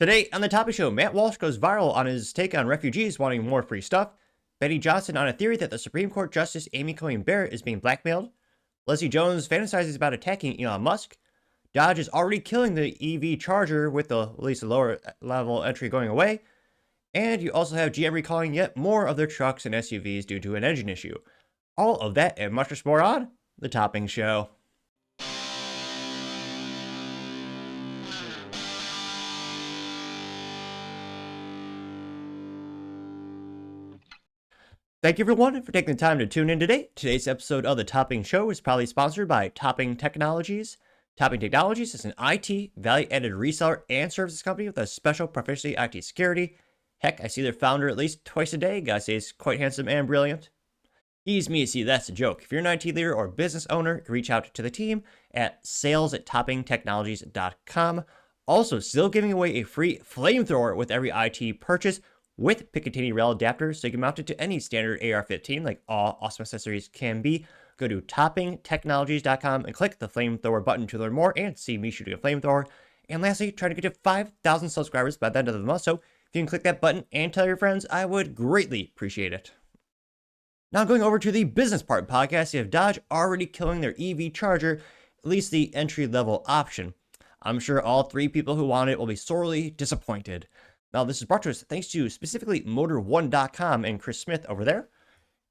Today on the Topping Show, Matt Walsh goes viral on his take on refugees wanting more free stuff. Betty Johnson on a theory that the Supreme Court Justice Amy Coney Barrett is being blackmailed. Leslie Jones fantasizes about attacking Elon Musk. Dodge is already killing the EV Charger with at least the lower level entry going away. And you also have GM recalling yet more of their trucks and SUVs due to an engine issue. All of that and much more on the Topping Show. Thank you everyone for taking the time to tune in today. Today's episode of the Topping Show is proudly sponsored by Topping Technologies. Topping Technologies is an IT value-added reseller and services company with a special proficiency IT security. Heck, I see their founder at least twice a day. Gotta say he's quite handsome and brilliant. Ease me to see that's a joke. If you're an IT leader or business owner, you can reach out to the team at sales@toppingtechnologies.com. Also, still giving away a free Flamethrower with every IT purchase, with Picatinny rail adapters, so you can mount it to any standard AR-15 like all awesome accessories can be. Go to toppingtechnologies.com and click the Flamethrower button to learn more and see me shooting a flamethrower. And lastly, try to get to 5,000 subscribers by the end of the month, so if you can click that button and tell your friends, I would greatly appreciate it. Now going over to the business part podcast, you have Dodge already killing their EV Charger, at least the entry-level option. I'm sure all three people who want it will be sorely disappointed. Now, this is brought to us thanks to specifically Motor1.com and Chris Smith over there.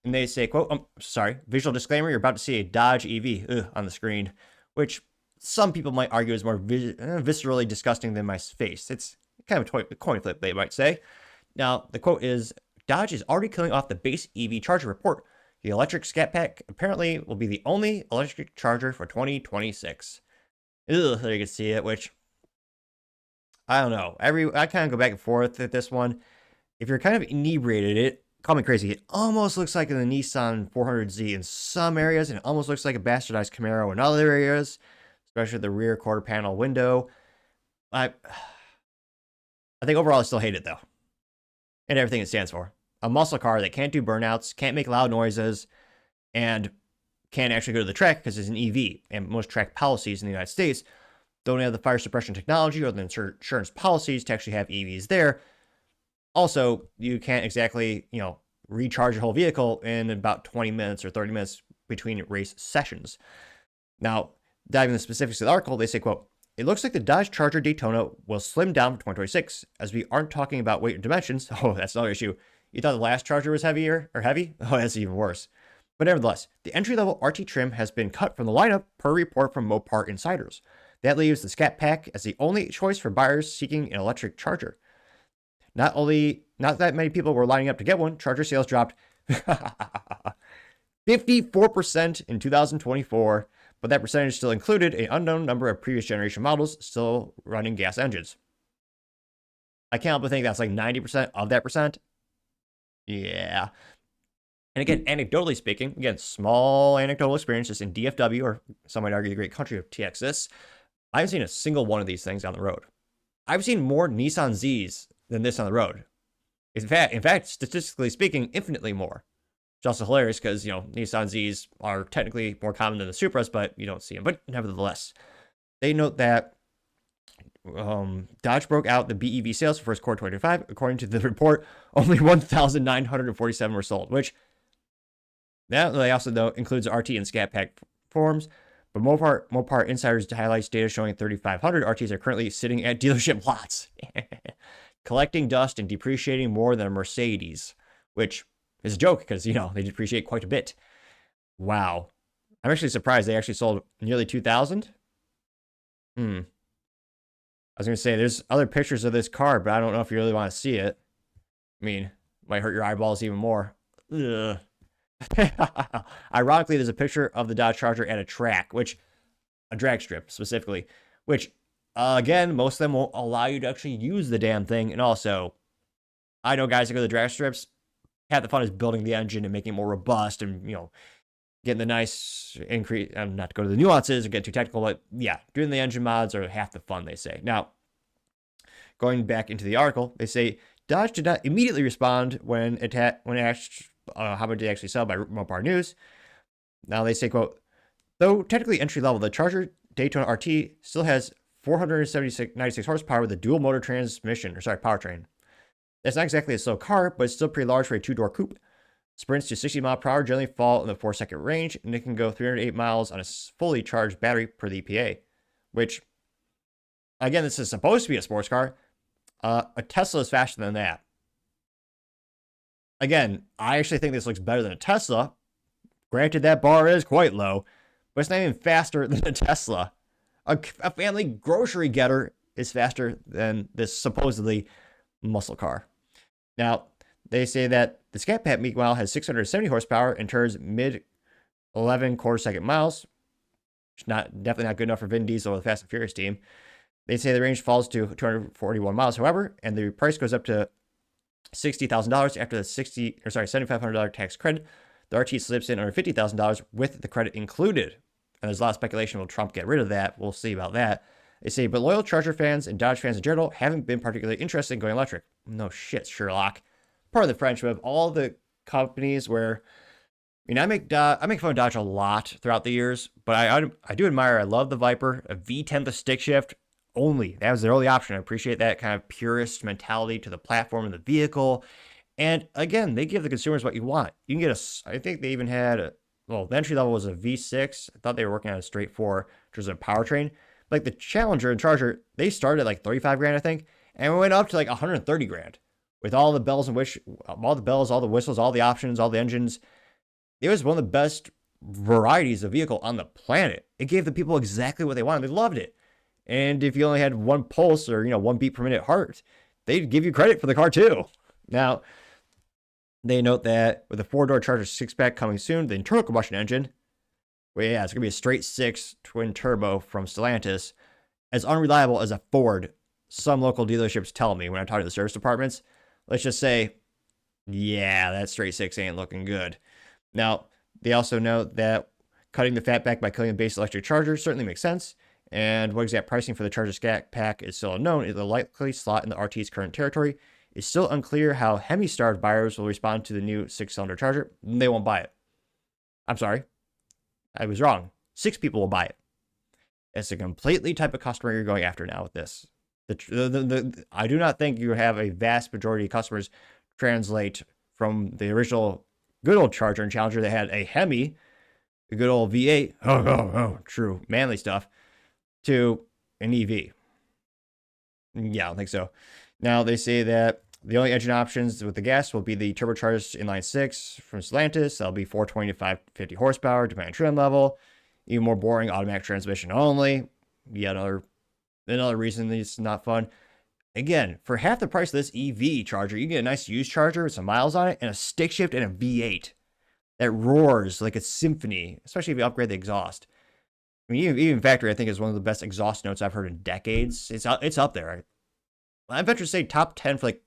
And they say, quote, visual disclaimer, you're about to see a Dodge EV on the screen, which some people might argue is more viscerally disgusting than my face. It's kind of a coin flip, they might say. Now, the quote is, Dodge is already killing off the base EV Charger report. The electric Scat Pack apparently will be the only electric charger for 2026. Ugh, there you can see it, which I don't know. I kind of go back and forth at this one. If you're kind of inebriated, call me crazy, it almost looks like the Nissan 400Z in some areas, and it almost looks like a bastardized Camaro in other areas, especially the rear quarter panel window. I think overall I still hate it though, and everything it stands for. A muscle car that can't do burnouts, can't make loud noises, and can't actually go to the track because it's an EV, and most track policies in the United States don't have the fire suppression technology or the insurance policies to actually have EVs there. Also, you can't exactly, recharge your whole vehicle in about 20 minutes or 30 minutes between race sessions. Now, diving into the specifics of the article, they say, quote, it looks like the Dodge Charger Daytona will slim down for 2026, as we aren't talking about weight or dimensions. Oh, that's another issue. You thought the last Charger was heavy? Oh, that's even worse. But nevertheless, the entry-level RT trim has been cut from the lineup per report from Mopar insiders. That leaves the Scat Pack as the only choice for buyers seeking an electric charger. Not that many people were lining up to get one, Charger sales dropped 54% in 2024, but that percentage still included an unknown number of previous generation models still running gas engines. I can't help but think that's like 90% of that percent. Yeah. And again, anecdotally speaking, small anecdotal experiences in DFW, or some might argue the great country of Texas, I haven't seen a single one of these things on the road. I've seen more Nissan Zs than this on the road. In fact, statistically speaking, infinitely more. It's also hilarious because, Nissan Zs are technically more common than the Supras, but you don't see them. But nevertheless, they note that Dodge broke out the BEV sales for first quarter 2025. According to the report, only 1,947 were sold, which now they also note includes RT and Scat Pack forms. But Mopar insiders highlights data showing 3,500 RTs are currently sitting at dealership lots, collecting dust and depreciating more than a Mercedes, which is a joke because, they depreciate quite a bit. Wow. I'm actually surprised they actually sold nearly 2,000. I was going to say, there's other pictures of this car, but I don't know if you really want to see it. I mean, might hurt your eyeballs even more. Ugh. Ironically, there's a picture of the Dodge Charger at a drag strip specifically, which again, most of them won't allow you to actually use the damn thing. And also, I know guys that go to the drag strips, half the fun is building the engine and making it more robust and, getting the nice increase. Not to go to the nuances or get too technical, but yeah, doing the engine mods are half the fun, they say. Now, going back into the article, they say Dodge did not immediately respond when asked how much they actually sell by Mopar News. Now they say, quote, though technically entry level, the Charger Daytona RT still has 496 horsepower with a dual motor transmission, powertrain. That's not exactly a slow car, but it's still pretty large for a two-door coupe. Sprints to 60 mile per hour generally fall in the 4-second range, and it can go 308 miles on a fully charged battery per the EPA, which, again, this is supposed to be a sports car. A Tesla is faster than that. Again, I actually think this looks better than a Tesla. Granted, that bar is quite low, but it's not even faster than a Tesla. A family grocery getter is faster than this supposedly muscle car. Now, they say that the Scat Pack, meanwhile, has 670 horsepower and turns mid 11 quarter-second miles, which definitely not good enough for Vin Diesel or the Fast and Furious team. They say the range falls to 241 miles, however, and the price goes up to $60,000 after the $7,500 tax credit. The RT slips in under $50,000 with the credit included. And there's a lot of speculation will Trump get rid of that. We'll see about that. They say, but loyal Charger fans and Dodge fans in general haven't been particularly interested in going electric. No shit, Sherlock. Part of the friendship of all the companies where, I make fun of Dodge a lot throughout the years, but I do admire, I love the Viper, a V10 with stick shift only. That was their only option. I appreciate that kind of purist mentality to the platform and the vehicle. And again, they give the consumers what you want. You can get I think they even had, the entry level was a V6. I thought they were working on a straight 4 in terms of powertrain. Like the Challenger and Charger, they started at like 35 grand, I think, and we went up to like 130 grand with all the bells and all the whistles, all the options, all the engines. It was one of the best varieties of vehicle on the planet. It gave the people exactly what they wanted. They loved it. And if you only had one pulse or, 1 beat per minute heart, they'd give you credit for the car too. Now, they note that with a 4-door Charger 6-pack coming soon, the internal combustion engine, well, yeah, it's going to be a straight 6 twin turbo from Stellantis, as unreliable as a Ford, some local dealerships tell me when I talk to the service departments. Let's just say, yeah, that straight 6 ain't looking good. Now, they also note that cutting the fatback by killing the base electric Charger certainly makes sense, and what exact pricing for the Charger Scat Pack is still unknown. It'll likely slot in the RT's current territory. It's still unclear how Hemi-starved buyers will respond to the new 6-cylinder Charger. They won't buy it. I'm sorry. I was wrong. 6 people will buy it. It's a completely type of customer you're going after now with this. I do not think you have a vast majority of customers translate from the original good old Charger and Challenger that had a Hemi, the good old V8, true, manly stuff, to an EV. Yeah, I don't think so. Now, they say that the only engine options with the gas will be the turbocharged inline 6 from Stellantis. That'll be 420 to 550 horsepower, depending on trim level. Even more boring, automatic transmission only. Yet another reason it's not fun. Again, for half the price of this EV Charger, you get a nice used Charger with some miles on it and a stick shift and a V8 that roars like a symphony, especially if you upgrade the exhaust. I mean, even factory, I think, is one of the best exhaust notes I've heard in decades. It's up there. I venture to say top 10 for like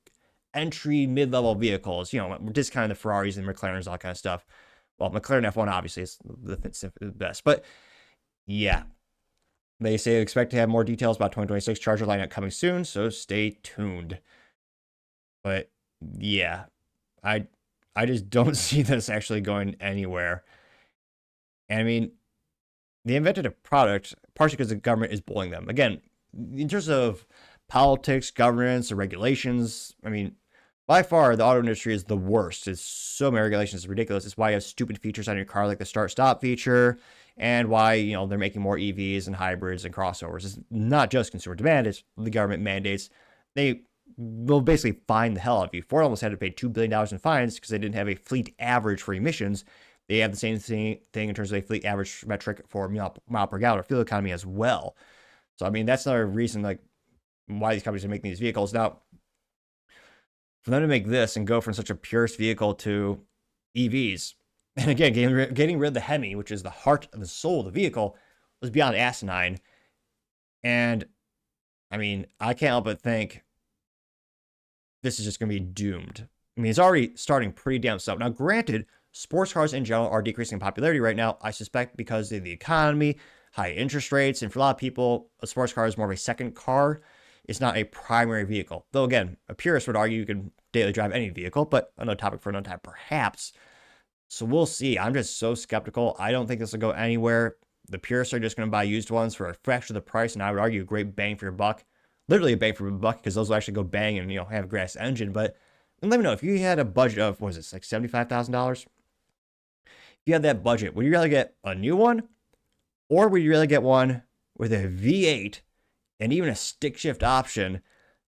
entry mid-level vehicles, discounting the Ferraris and McLarens, all that kind of stuff. Well, McLaren F1 obviously is the best, but yeah. They say they expect to have more details about 2026 Charger lineup coming soon, so stay tuned. But yeah, I just don't see this actually going anywhere. And I mean, they invented a product partially because the government is bullying them. Again, in terms of politics, governance, or regulations, I mean, by far, the auto industry is the worst. It's so many regulations. It's ridiculous. It's why you have stupid features on your car like the start-stop feature, and why, they're making more EVs and hybrids and crossovers. It's not just consumer demand. It's the government mandates. They will basically fine the hell out of you. Ford almost had to pay $2 billion in fines because they didn't have a fleet average for emissions. They have the same thing in terms of a fleet average metric for mile per gallon or fuel economy as well. So, I mean, that's another reason, why these companies are making these vehicles. Now, for them to make this and go from such a purist vehicle to EVs, and again, getting rid of the Hemi, which is the heart and the soul of the vehicle, was beyond asinine. And, I mean, I can't help but think this is just going to be doomed. I mean, it's already starting pretty damn slow. Now, granted, sports cars in general are decreasing in popularity right now, I suspect because of the economy, high interest rates, and for a lot of people, a sports car is more of a second car. It's not a primary vehicle. Though, again, a purist would argue you can daily drive any vehicle, but another topic for another time, perhaps. So we'll see. I'm just so skeptical. I don't think this will go anywhere. the purists are just going to buy used ones for a fraction of the price, and I would argue a great bang for your buck. Literally a bang for your buck, because those will actually go bang and, have a gas engine. But let me know, if you had a budget of, what was this, like $75,000? If you had that budget, would you rather get a new one, or would you rather get one with a V8 and even a stick shift option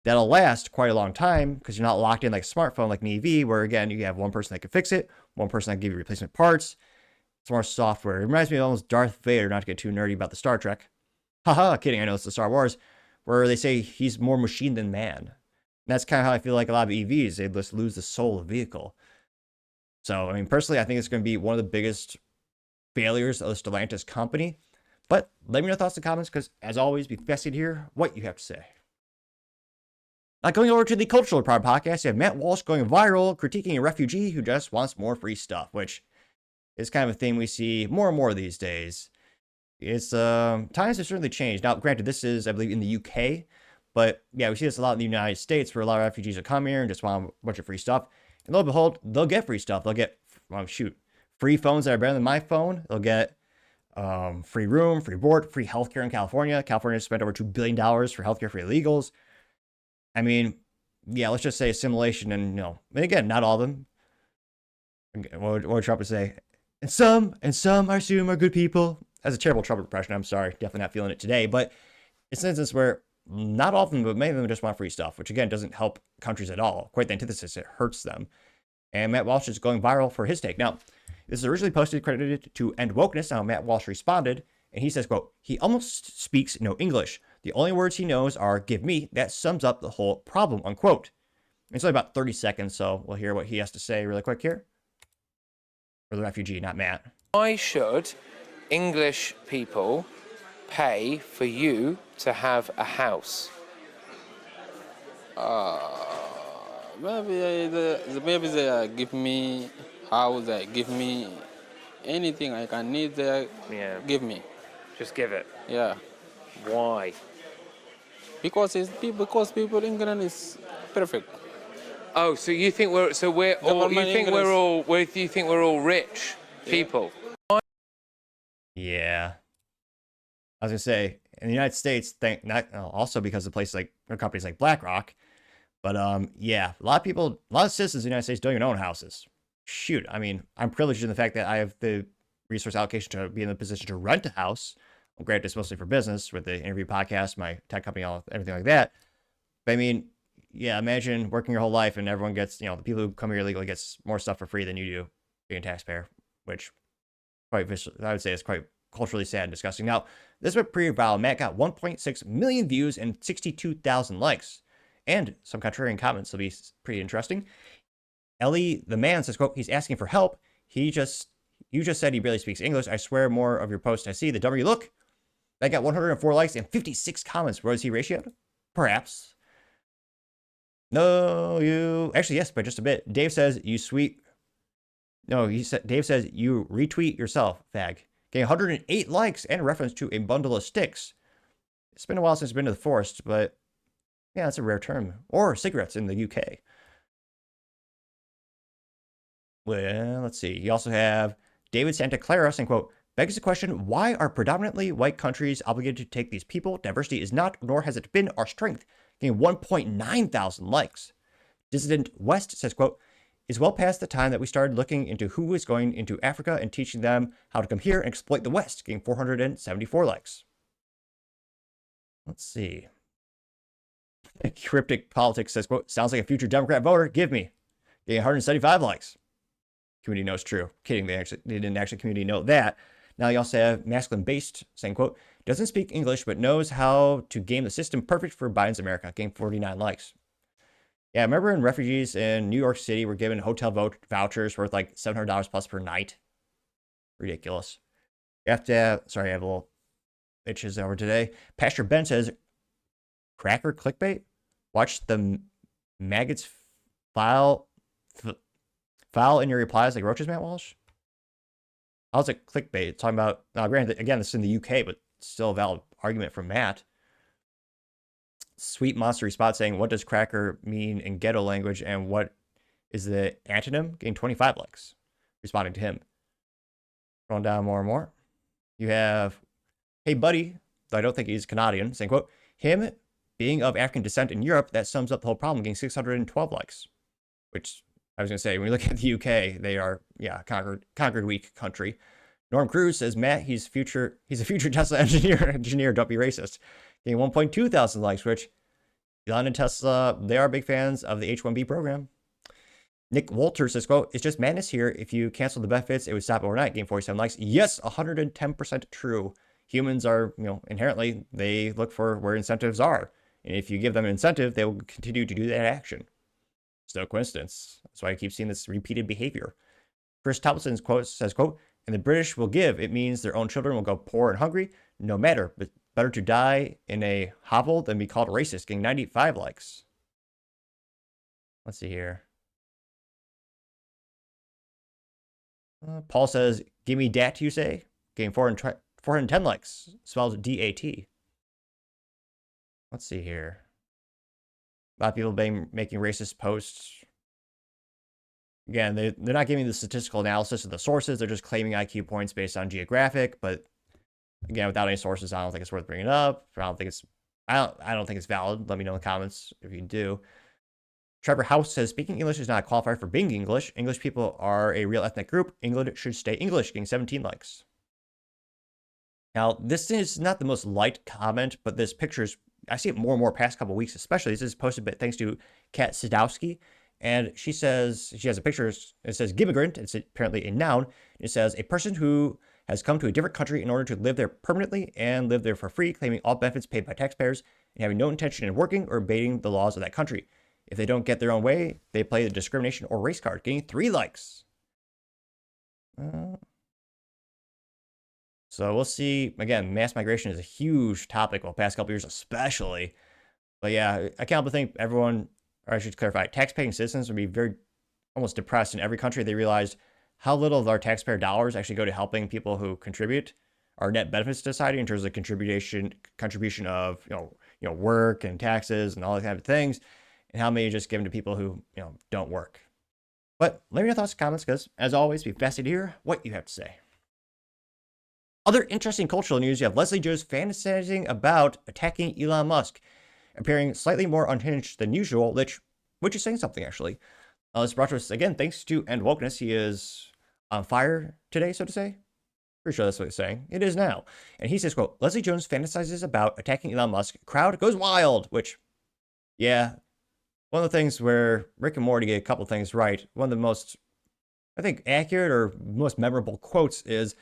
that'll last quite a long time, because you're not locked in like a smartphone like an EV, where again, you have one person that can fix it, one person that can give you replacement parts. It's more software. It reminds me of almost Darth Vader, not to get too nerdy about the Star Trek. Haha, kidding, I know it's the Star Wars, where they say he's more machine than man. And that's kind of how I feel like a lot of EVs, they just lose the soul of the vehicle. So, I mean, personally, I think it's going to be one of the biggest failures of the Stellantis company. But let me know your thoughts in the comments, because as always, be fascinated to hear what you have to say. Now, going over to the Cultural Report podcast, you have Matt Walsh going viral, critiquing a refugee who just wants more free stuff, which is kind of a thing we see more and more these days. It's times have certainly changed. Now, granted, this is, I believe, in the UK, but yeah, we see this a lot in the United States, where a lot of refugees will come here and just want a bunch of free stuff. And lo and behold, they'll get free stuff. They'll get, free phones that are better than my phone. They'll get free room, free board, free healthcare in California. California spent over $2 billion for healthcare for illegals. I mean, yeah, let's just say assimilation, and and again, not all of them. What would Trump say? And some, I assume, are good people. That's a terrible Trump impression. I'm sorry, definitely not feeling it today. But it's an instance where not all of them, but many of them just want free stuff, which again doesn't help countries at all. Quite the antithesis, it hurts them. And Matt Walsh is going viral for his take. Now, this is originally posted, credited to End Wokeness. Now, Matt Walsh responded, and he says, quote, "He almost speaks no English. The only words he knows are 'give me.' That sums up the whole problem," unquote. It's only about 30 seconds, so we'll hear what he has to say really quick here. For the refugee, not Matt. Why should English people pay for you to have a house? Maybe they give me house, they give me anything I can need, they give me. Just give it. Yeah. Why? Because people in England is perfect. Oh, so you think we're all rich people? Yeah. I was gonna say, in the United States, also because of places like, or companies like BlackRock, but yeah, a lot of citizens in the United States don't even own houses. Shoot, I mean, I'm privileged in the fact that I have the resource allocation to be in the position to rent a house. Well, granted, it's mostly for business with the interview podcast, my tech company, everything like that. But I mean, yeah, imagine working your whole life and everyone gets, the people who come here illegally gets more stuff for free than you do being a taxpayer, which I would say is quite culturally sad and disgusting. Now, this went pretty viral. Matt got 1.6 million views and 62,000 likes. And some contrarian comments will be pretty interesting. Ellie, the man, says, quote, "He's asking for help. You just said he barely speaks English. I swear more of your posts I see, the dumber you look." That got 104 likes and 56 comments. Where is he ratioed? Perhaps. No, actually, yes, but just a bit. Dave says Dave says you retweet yourself, fag. Getting 108 likes and a reference to a bundle of sticks. It's been a while since I've been to the forest, but yeah, that's a rare term. Or cigarettes in the UK. Well, let's see. You also have David Santa Clara saying, quote, "Begs the question, why are predominantly white countries obligated to take these people? Diversity is not, nor has it been, our strength." Getting 1.9 thousand likes. Dissident West says, quote, "It's well past the time that we started looking into who is going into Africa and teaching them how to come here and exploit the West." Getting 474 likes. Let's see. Cryptic Politics says, quote, "Sounds like a future Democrat voter. Give me." Getting 175 likes. Community knows true. Kidding, they didn't actually community know that. Now you also have Masculine Based saying, quote, "Doesn't speak English, but knows how to game the system. Perfect for Biden's America." Getting 49 likes. Yeah, I remember in refugees in New York City were given hotel vouchers worth like $700 plus per night. Ridiculous. You have to have, sorry, I have a little itches over today. Pastor Ben says, "Cracker clickbait? Watch the maggots file in your replies like roaches, Matt Walsh." How's it clickbait? Talking about, now granted, again, this is in the UK, but still a valid argument from Matt. Sweet Monster response saying, "What does cracker mean in ghetto language and what is the antonym?" Getting 25 likes. Responding to him. Going down more and more. You have, hey buddy, though I don't think he's Canadian, saying, quote, him being of African descent in Europe, that sums up the whole problem, getting 612 likes. Which, I was going to say, when you look at the UK, they are, yeah, conquered weak country. Norm Cruz says, Matt, he's a future Tesla engineer, don't be racist. Getting 1.2 thousand likes, which Elon and Tesla, they are big fans of the H-1B program. Nick Walter says, quote, it's just madness here. If you cancel the benefits, it would stop overnight, getting 47 likes. Yes, 110% true. Humans are, inherently, they look for where incentives are. And if you give them an incentive, they will continue to do that action. It's no coincidence. That's why I keep seeing this repeated behavior. Chris Tomlinson's quote says, quote, and the British will give. It means their own children will go poor and hungry, no matter. But better to die in a hovel than be called racist, getting 95 likes. Let's see here. Paul says, give me dat, you say? Getting 410 likes. Spelled D-A-T. Let's see here. A lot of people been making racist posts. Again, they're not giving the statistical analysis of the sources. They're just claiming IQ points based on geographic. But again, without any sources, I don't think it's worth bringing up. I don't think it's valid. Let me know in the comments if you do. Trevor House says, speaking English is not a qualifier for being English. English people are a real ethnic group. England should stay English, getting 17 likes. Now, this is not the most liked comment, but this picture is, I see it more and more past couple weeks, especially. This is posted thanks to Kat Sadowski. And she says, she has a picture, it says gimmigrant, it's apparently a noun. It says a person who has come to a different country in order to live there permanently and live there for free, claiming all benefits paid by taxpayers and having no intention in working or obeying the laws of that country. If they don't get their own way, they play the discrimination or race card, getting 3 likes. So we'll see. Again, mass migration is a huge topic, well, past couple years especially. But yeah, I can't think everyone, or I should clarify, tax-paying citizens would be very almost depressed in every country. They realized how little of our taxpayer dollars actually go to helping people who contribute our net benefits to society in terms of contribution of work and taxes and all that kind of things, and how many are just given to people who don't work. But let me know your thoughts and comments, because as always, be fascinated to hear what you have to say. Other interesting cultural news, you have Leslie Jones fantasizing about attacking Elon Musk, appearing slightly more unhinged than usual, which is saying something, actually. This brought to us, again, thanks to End Wokeness. He is on fire today, so to say. Pretty sure that's what he's saying. It is now. And he says, quote, Leslie Jones fantasizes about attacking Elon Musk. Crowd goes wild, which, yeah, one of the things where Rick and Morty get a couple things right. One of the most, I think, accurate or most memorable quotes is,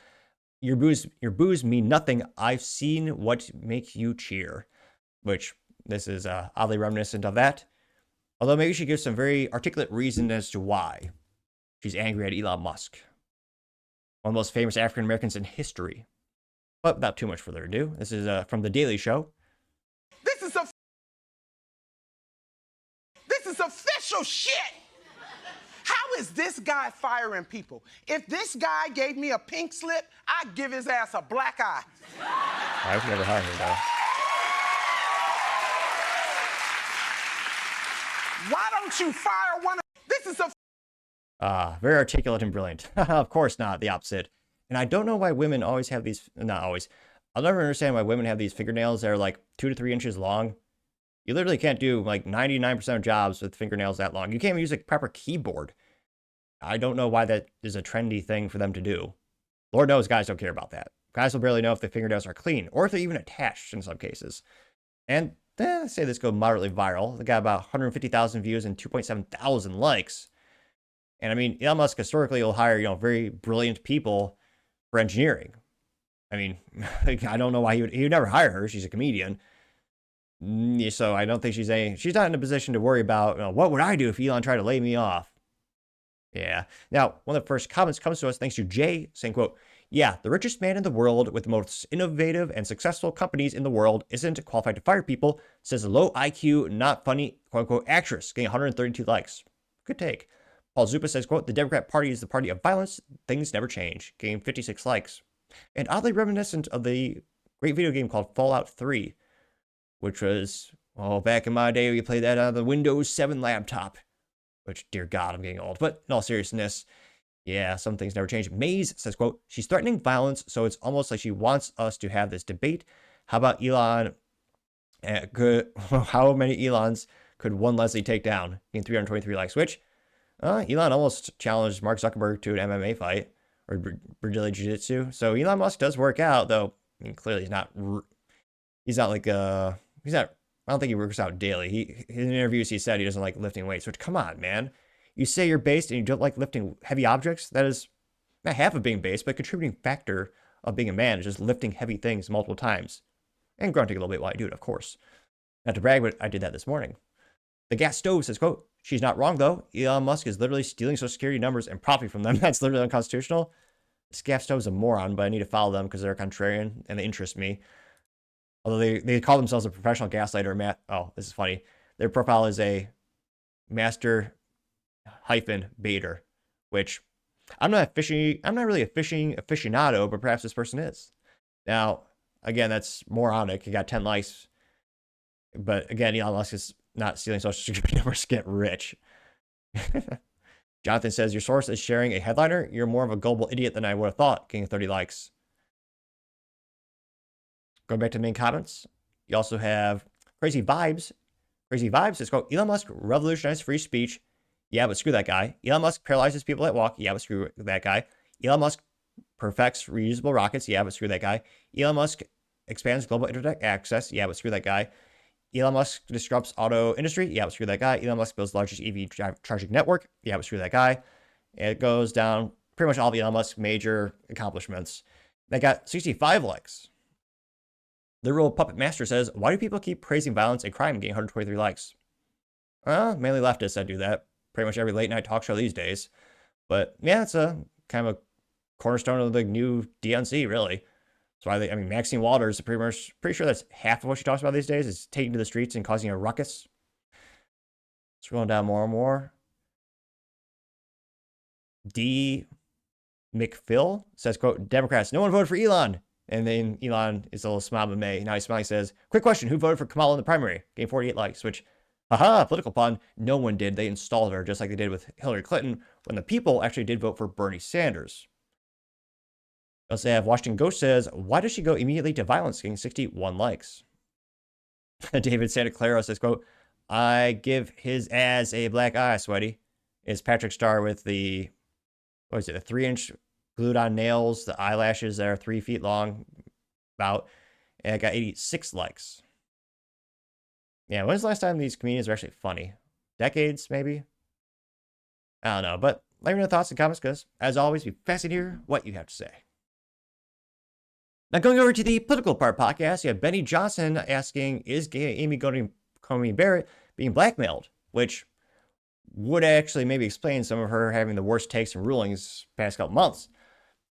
your boos mean nothing. I've seen what makes you cheer. Which, this is oddly reminiscent of that. Although maybe she gives some very articulate reason as to why she's angry at Elon Musk. One of the most famous African Americans in history. But without too much further ado, this is from The Daily Show. This is official shit. How is this guy firing people? If this guy gave me a pink slip, I'd give his ass a black eye. I've never heard him, though. Why don't you fire one of... This is a... Very articulate and brilliant. Of course not, the opposite. And I don't know why women always have these... Not always. I'll never understand why women have these fingernails that are like 2 to 3 inches long. You literally can't do like 99% of jobs with fingernails that long. You can't even use a proper keyboard. I don't know why that is a trendy thing for them to do. Lord knows guys don't care about that. Guys will barely know if the fingernails are clean or if they're even attached in some cases. And say this go moderately viral. They got about 150,000 views and 2.7 thousand likes. And I mean, Elon Musk historically will hire, very brilliant people for engineering. I mean, I don't know why he would never hire her. She's a comedian. So I don't think she's not in a position to worry about, what would I do if Elon tried to lay me off? Yeah. Now, one of the first comments comes to us thanks to Jay saying, quote, yeah, the richest man in the world with the most innovative and successful companies in the world isn't qualified to fire people, says a low IQ, not funny, quote unquote, actress, getting 132 likes. Good take. Paul Zupa says, quote, the Democrat Party is the party of violence. Things never change, getting 56 likes. And oddly reminiscent of the great video game called Fallout 3, which was, back in my day, we played that on the Windows 7 laptop. Which, dear God, I'm getting old. But in all seriousness, Yeah, some things never change. Maze says, quote, she's threatening violence, so it's almost like she wants us to have this debate. How about Elon? How many Elons could one Leslie take down? Getting 323 likes, which Elon almost challenged Mark Zuckerberg to an MMA fight or Brazilian Jiu-Jitsu. So Elon Musk does work out, though. I mean, clearly he's not like he's not. I don't think he works out daily. In interviews he said he doesn't like lifting weights. Which, come on, man. You say you're based and you don't like lifting heavy objects. That is not half of being based, but a contributing factor of being a man is just lifting heavy things multiple times and grunting a little bit while I do it, of course. Not to brag, but I did that this morning. The gas stove says, quote, she's not wrong, though. Elon Musk is literally stealing Social Security numbers and profiting from them. That's literally unconstitutional. This gas stove is a moron, but I need to follow them because they're contrarian and they interest me. Although they call themselves a professional gaslighter. Oh, this is funny. Their profile is a master baiter, which I'm not really a fishing aficionado, but perhaps this person is. Now, again, that's moronic. He got 10 likes. But again, Elon Musk is not stealing Social Security numbers to get rich. Jonathan says, your source is sharing a headliner. You're more of a gullible idiot than I would have thought, getting 30 likes. Going back to the main comments, you also have Crazy Vibes. Crazy Vibes says, quote, Elon Musk revolutionized free speech. Yeah, but screw that guy. Elon Musk paralyzes people that walk. Yeah, but screw that guy. Elon Musk perfects reusable rockets. Yeah, but screw that guy. Elon Musk expands global internet access. Yeah, but screw that guy. Elon Musk disrupts auto industry. Yeah, but screw that guy. Elon Musk builds largest EV charging network. Yeah, but screw that guy. And it goes down pretty much all of Elon Musk's major accomplishments. They got 65 likes. The Real Puppet Master says, why do people keep praising violence and crime, getting 123 likes? Well, mainly leftists that do that. Pretty much every late night talk show these days. But yeah, it's a kind of a cornerstone of the new DNC, really. That's why Maxine Waters, pretty sure that's half of what she talks about these days is taking to the streets and causing a ruckus. Scrolling down more and more. D. McPhil says, quote, Democrats, no one voted for Elon. And then Elon is a little smile of May. Now he's smiling, says, quick question, who voted for Kamala in the primary? Getting 48 likes, which, haha, political pun, no one did. They installed her, just like they did with Hillary Clinton, when the people actually did vote for Bernie Sanders. We also have Washington Ghost says, why does she go immediately to violence, getting 61 likes? David Santa Clara says, quote, I give his ass a black eye, sweaty. Is Patrick Starr with the 3-inch glued on nails, the eyelashes that are 3 feet long, about, and it got 86 likes. Yeah, when's the last time these comedians were actually funny? Decades, maybe? I don't know, but let me know your thoughts in the comments, because, as always, be fascinated to hear what you have to say. Now, going over to the political part podcast, you have Benny Johnson asking, is Amy Coney Barrett being blackmailed? Which would actually maybe explain some of her having the worst takes and rulings past couple months.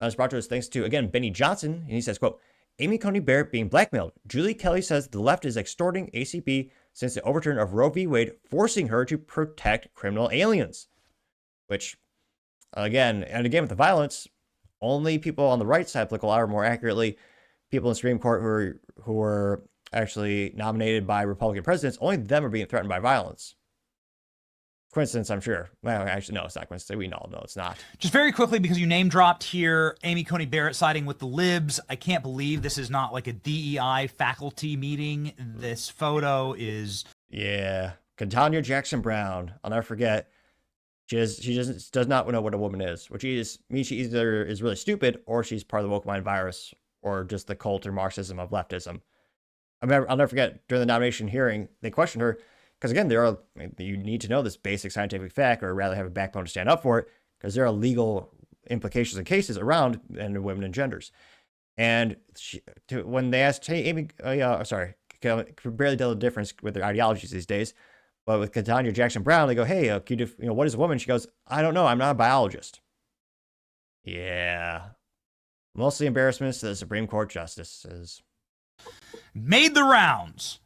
This brought to us thanks to, again, Benny Johnson, and he says, quote, Amy Coney Barrett being blackmailed. Julie Kelly says the left is extorting ACB since the overturn of Roe v. Wade, forcing her to protect criminal aliens. Which, again with the violence, only people on the right side political, or more accurately, people in the Supreme Court who were actually nominated by Republican presidents, only them are being threatened by violence. Coincidence, I'm sure. Well, actually, no, it's not coincidence. We all know it's not. Just very quickly, because you name dropped here, Amy Coney Barrett siding with the libs. I can't believe this is not like a DEI faculty meeting. This photo is... Yeah. Katanya Jackson Brown. I'll never forget. She does not know what a woman is, which means she either is really stupid or she's part of the woke mind virus or just the cult or Marxism of leftism. I'll never forget, during the nomination hearing, they questioned her, because again, you need to know this basic scientific fact, or rather have a backbone to stand up for it, because there are legal implications and cases around women and genders. And when they asked, hey, Amy, can barely tell the difference with their ideologies these days, but with Katanya Jackson Brown, they go, hey, what is a woman? She goes, I don't know, I'm not a biologist. Yeah. Mostly embarrassments to the Supreme Court justices. Made the rounds.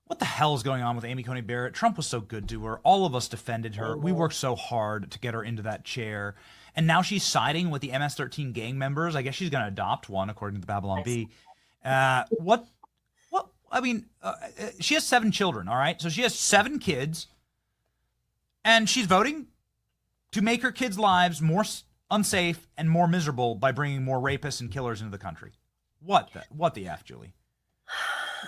What the hell is going on with Amy Coney Barrett? Trump was so good to her. All of us defended her. We worked so hard to get her into that chair. And now she's siding with the MS-13 gang members. I guess she's going to adopt one, according to the Babylon Bee. She has 7 children, all right? So she has 7 kids. And she's voting to make her kids' lives more unsafe, and more miserable by bringing more rapists and killers into the country. What the F, Julie?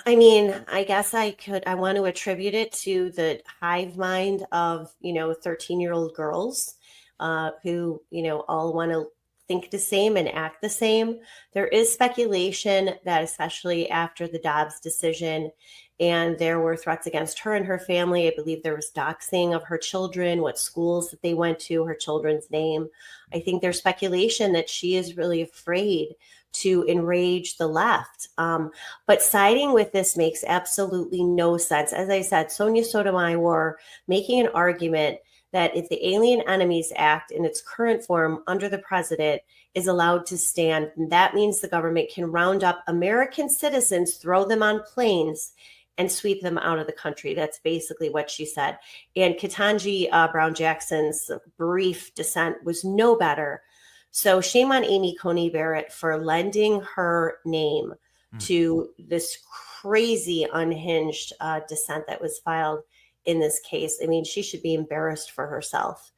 I mean, I guess I want to attribute it to the hive mind of, 13-year-old girls who, all want to think the same and act the same. There is speculation that, especially after the Dobbs decision, and there were threats against her and her family. I believe there was doxing of her children, what schools that they went to, her children's name. I think there's speculation that she is really afraid to enrage the left. But siding with this makes absolutely no sense. As I said, Sonia Sotomayor making an argument that if the Alien Enemies Act in its current form under the president is allowed to stand, that means the government can round up American citizens, throw them on planes, and sweep them out of the country. That's basically what she said. And Ketanji Brown Jackson's brief dissent was no better. So shame on Amy Coney Barrett for lending her name to this crazy unhinged dissent that was filed in this case. I mean, she should be embarrassed for herself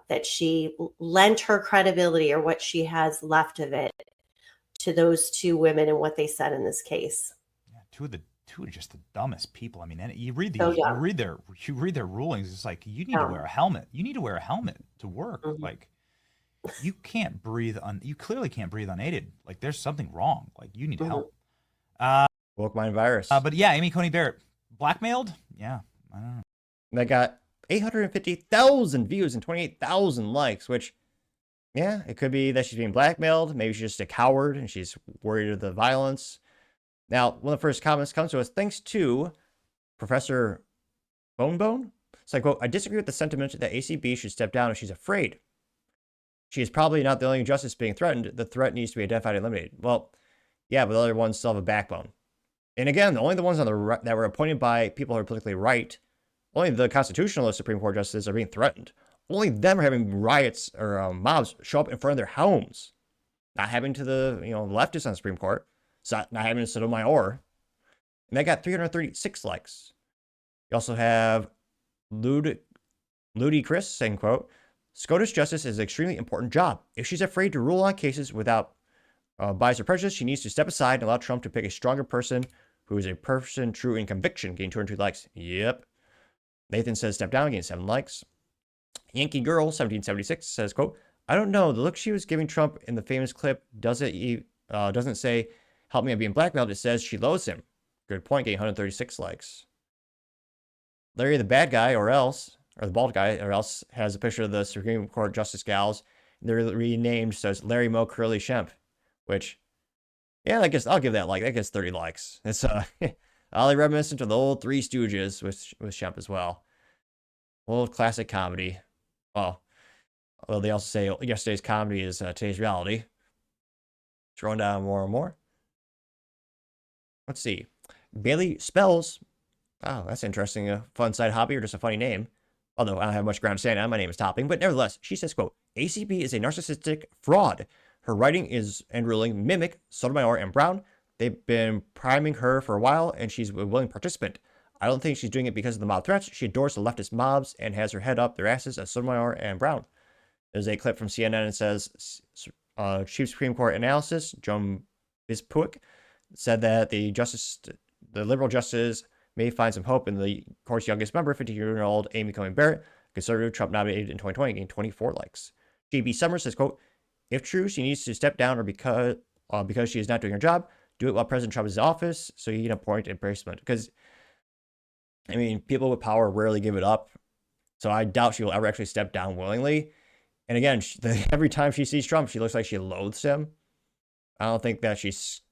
that she lent her credibility, or what she has left of it, to those two women and what they said in this case. Yeah, two are just the dumbest people. I mean, and you read their rulings. It's like, you need to wear a helmet. You need to wear a helmet to work. Like, you can't breathe you clearly can't breathe unaided. Like, there's something wrong. Like, you need help. Woke mind virus. But yeah, Amy Coney Barrett, blackmailed. Yeah, I don't know. That got 850,000 views and 28,000 likes, which, yeah, it could be that she's being blackmailed. Maybe she's just a coward and she's worried of the violence. Now, one of the first comments comes to us thanks to Professor Bonebone. It's like, quote, I disagree with the sentiment that ACB should step down if she's afraid. She is probably not the only injustice being threatened. The threat needs to be identified and eliminated. Well, yeah, but the other ones still have a backbone. And again, only the ones on the right, that were appointed by people who are politically right, only the constitutionalist Supreme Court justices are being threatened. Only them are having riots or mobs show up in front of their homes. Not having to the leftists on the Supreme Court. Not having to Sotomayor. And that got 336 likes. You also have Ludi Chris saying, quote, SCOTUS justice is an extremely important job. If she's afraid to rule on cases without bias or prejudice, she needs to step aside and allow Trump to pick a stronger person who is a person true in conviction, getting 202 likes. Yep. Nathan says step down, getting 7 likes. Yankee Girl 1776 says, quote, I don't know. The look she was giving Trump in the famous clip doesn't say, help me, I'm being blackmailed. It says she loathes him. Good point, getting 136 likes. Larry the bad guy, or the bald guy, or else, has a picture of the Supreme Court Justice gals. They're renamed, so it's Larry Moe Curly Shemp, which, yeah, I guess I'll give that like. That gets 30 likes. It's oddly reminiscent of the old Three Stooges with Shemp as well. Old classic comedy. Well, they also say yesterday's comedy is today's reality. Throwing down more and more. Let's see. Bailey Spells. Oh, that's interesting. A fun side hobby or just a funny name. Although I don't have much ground to stand on. My name is Topping. But nevertheless, she says, quote, ACB is a narcissistic fraud. Her writing and ruling mimic Sotomayor and Brown. They've been priming her for a while, and she's a willing participant. I don't think she's doing it because of the mob threats. She adores the leftist mobs and has her head up their asses as Sotomayor and Brown. There's a clip from CNN and says, Chief Supreme Court analysis, Joan Bispuik, said that the liberal justices may find some hope in the court's youngest member, 15-year-old Amy Coney Barrett, conservative Trump nominated in 2020, getting 24 likes. JB Summers says, quote, if true, she needs to step down or because she is not doing her job, do it while President Trump is in office so he can appoint a replacement. Because, I mean, people with power rarely give it up. So I doubt she will ever actually step down willingly. And again, every time she sees Trump, she looks like she loathes him. I don't think that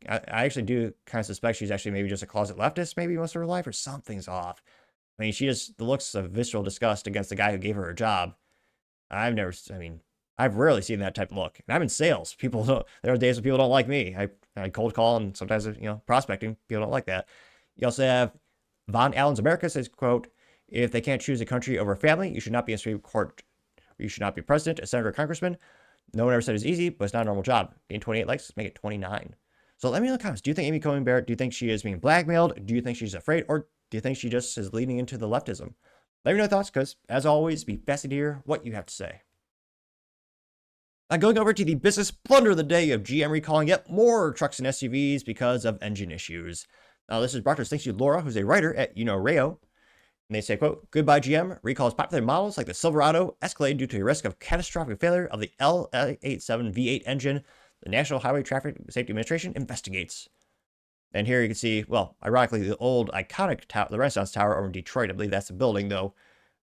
I actually do kind of suspect she's actually maybe just a closet leftist maybe most of her life, or something's off. I mean, she just looks of visceral disgust against the guy who gave her a job. I've rarely seen that type of look. And I'm in sales. There are days when people don't like me. I cold call, and sometimes, prospecting, people don't like that. You also have Von Allen's America says, quote, if they can't choose a country over a family, you should not be a Supreme Court. You should not be president, a senator, or congressman. No one ever said it's easy, but it's not a normal job. Getting 28 likes, make it 29. So let me know in the comments. Do you think Amy Coney Barrett, do you think she is being blackmailed? Do you think she's afraid? Or do you think she just is leaning into the leftism? Let me know your thoughts, because as always, be fascinated to hear what you have to say. Now going over to the business blunder of the day of GM recalling yet more trucks and SUVs because of engine issues. Now this is brought to us thanks to Laura, who's a writer at Rayo. And they say, quote, "Goodbye GM recalls popular models like the Silverado, Escalade due to a risk of catastrophic failure of the L87 V8 engine. The National Highway Traffic Safety Administration investigates." And here you can see, well, ironically, the old iconic tower, the Renaissance Tower over in Detroit. I believe that's the building, though.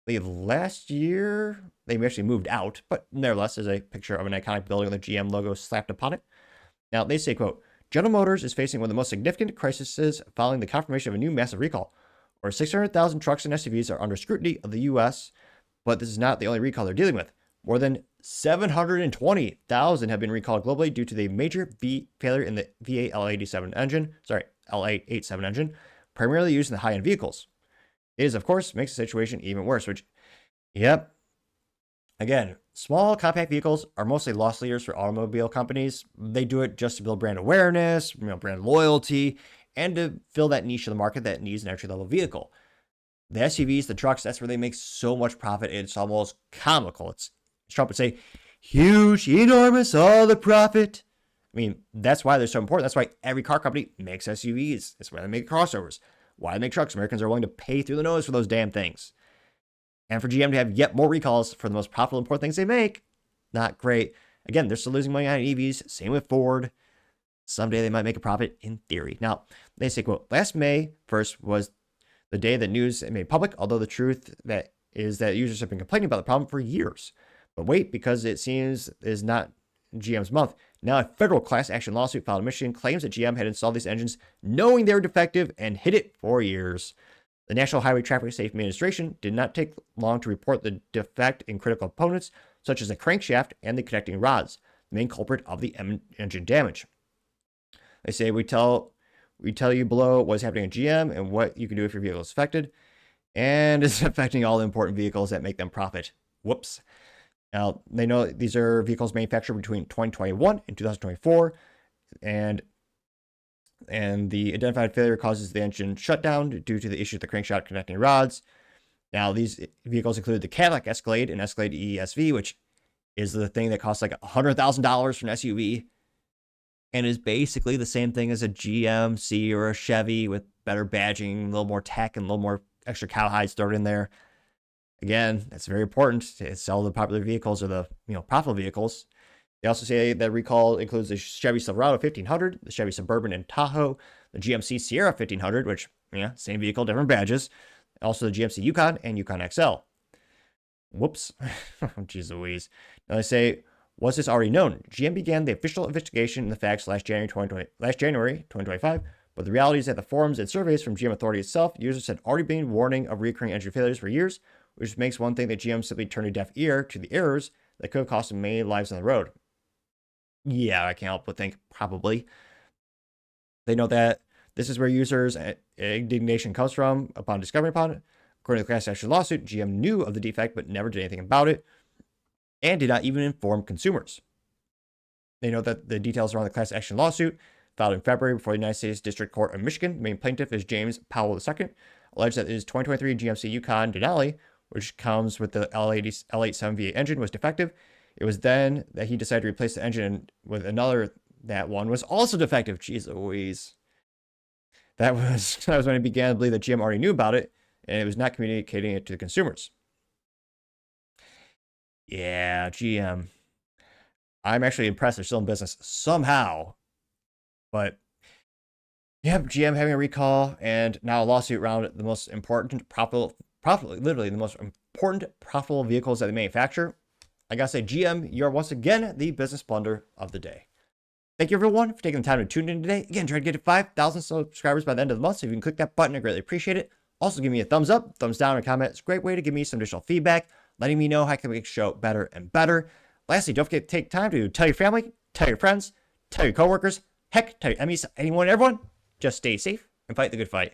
I believe last year they actually moved out, but nevertheless, there's a picture of an iconic building with the GM logo slapped upon it. Now, they say, quote, "General Motors is facing one of the most significant crises following the confirmation of a new massive recall. Over 600,000 trucks and SUVs are under scrutiny of the U.S., but this is not the only recall they're dealing with. More than 720,000 have been recalled globally due to the major failure in the V8 L87 engine, primarily used in the high-end vehicles. It is, of course, makes the situation even worse," which, yep. Again, small compact vehicles are mostly loss leaders for automobile companies. They do it just to build brand awareness, brand loyalty, and to fill that niche of the market that needs an entry-level vehicle. The SUVs, the trucks, that's where they make so much profit. It's almost comical. It's, as Trump would say, huge, enormous, all the profit. I mean, that's why they're so important. That's why every car company makes SUVs. That's why they make crossovers. Why they make trucks. Americans are willing to pay through the nose for those damn things. And for GM to have yet more recalls for the most profitable, important things they make, not great. Again, they're still losing money on EVs. Same with Ford. Someday they might make a profit in theory. Now, they say, quote, "Last May 1st was the day that news made public, although the truth that is that users have been complaining about the problem for years. But wait, because it seems is not GM's month. Now a federal class action lawsuit filed in Michigan claims that GM had installed these engines knowing they were defective and hid it for years. The National Highway Traffic Safety Administration did not take long to report the defect in critical components, such as the crankshaft and the connecting rods, the main culprit of the engine damage. They say, we tell you below what's happening at GM and what you can do if your vehicle is affected, and it's affecting all the important vehicles that make them profit. Whoops. Now, they know these are vehicles manufactured between 2021 and 2024, and the identified failure causes the engine shutdown due to the issue with the crankshaft connecting rods. Now, these vehicles include the Cadillac Escalade and Escalade ESV, which is the thing that costs like $100,000 for an SUV, and is basically the same thing as a GMC or a Chevy with better badging, a little more tech, and a little more extra cowhides thrown in there. Again, that's very important to sell the popular vehicles or the profitable vehicles. They also say that recall includes the Chevy Silverado 1500, the Chevy Suburban and Tahoe, the GMC Sierra 1500, which, same vehicle, different badges. Also the GMC Yukon and Yukon XL. Whoops. Jeez Louise. Now they say, was this already known? GM began the official investigation in the facts last January 2025, but the reality is that the forums and surveys from GM Authority itself, users had already been warning of recurring engine failures for years, which makes one thing that GM simply turned a deaf ear to the errors that could have cost them many lives on the road. Yeah, I can't help but think probably. They know that this is where users' indignation comes from upon discovering upon it. According to the class action lawsuit, GM knew of the defect but never did anything about it, and did not even inform consumers. They know that the details around the class action lawsuit, filed in February before the United States District Court of Michigan, the main plaintiff is James Powell II, alleged that his 2023 GMC Yukon Denali, which comes with the L87 V8 engine, was defective. It was then that he decided to replace the engine with another that one was also defective. Jeez Louise. That was when he began to believe that GM already knew about it, and it was not communicating it to the consumers. Yeah, GM. I'm actually impressed they're still in business somehow. But, GM having a recall and now a lawsuit around the most important literally the most important profitable vehicles that they manufacture. I gotta say, GM, you're once again the business blunder of the day. Thank you, everyone, for taking the time to tune in today. Again, try to get to 5,000 subscribers by the end of the month. So if you can click that button, I greatly appreciate it. Also, give me a thumbs up, thumbs down, or comment. It's a great way to give me some additional feedback, letting me know how I can make the show better and better. Lastly, don't forget to take time to tell your family, tell your friends, tell your coworkers, heck, tell your enemies, anyone, everyone. Just stay safe and fight the good fight.